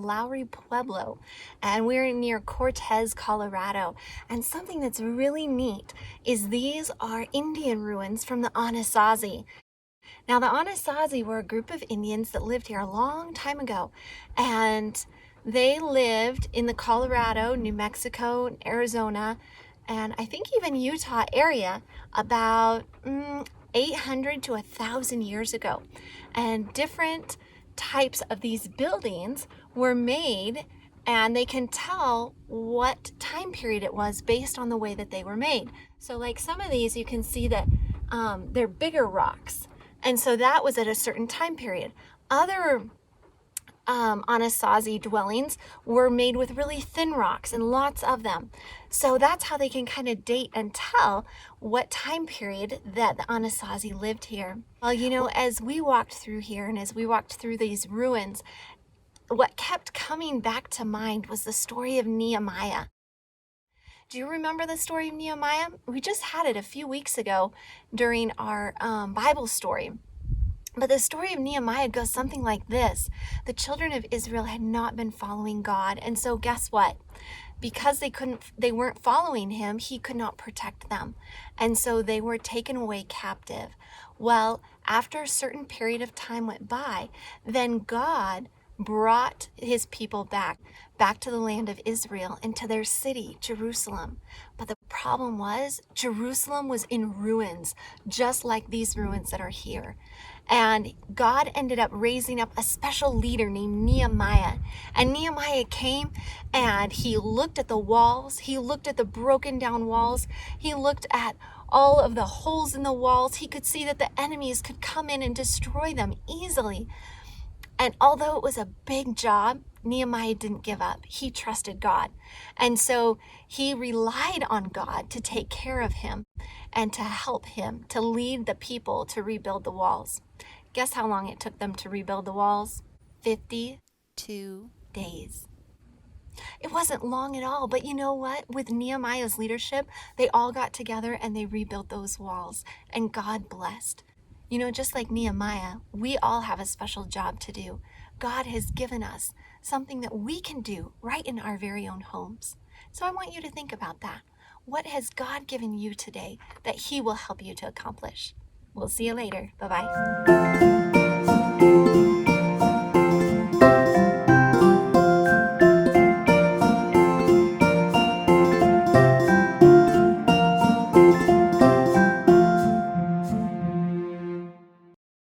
Lowry Pueblo, and we're near Cortez, Colorado. And something that's really neat is these are Indian ruins from the Anasazi. Now, the Anasazi were a group of Indians that lived here a long time ago, and they lived in the Colorado, New Mexico, and Arizona, and I think even Utah area about 800 to 1,000 years ago. And different types of these buildings were made, and they can tell what time period it was based on the way that they were made. So like some of these, you can see that they're bigger rocks. And so that was at a certain time period. Other Anasazi dwellings were made with really thin rocks and lots of them. So that's how they can kind of date and tell what time period that the Anasazi lived here. Well, you know, as we walked through here and as we walked through these ruins, what kept coming back to mind was the story of Nehemiah. Do you remember the story of Nehemiah? We just had it a few weeks ago during our Bible story. But the story of Nehemiah goes something like this. The children of Israel had not been following God. And so guess what? Because they weren't following him, he could not protect them. And so they were taken away captive. Well, after a certain period of time went by, then God brought his people back to the land of Israel and to their city, Jerusalem. But the problem was Jerusalem was in ruins, just like these ruins that are here. And God ended up raising up a special leader named Nehemiah. And Nehemiah came and he looked at the walls. He looked at the broken down walls. He looked at all of the holes in the walls. He could see that the enemies could come in and destroy them easily. And although it was a big job, Nehemiah didn't give up. He trusted God. And so he relied on God to take care of him and to help him to lead the people to rebuild the walls. Guess how long it took them to rebuild the walls? 52 days. It wasn't long at all, but you know what? With Nehemiah's leadership, they all got together and they rebuilt those walls, and God blessed. You know, just like Nehemiah, we all have a special job to do. God has given us something that we can do right in our very own homes. So I want you to think about that. What has God given you today that he will help you to accomplish? We'll see you later. Bye-bye.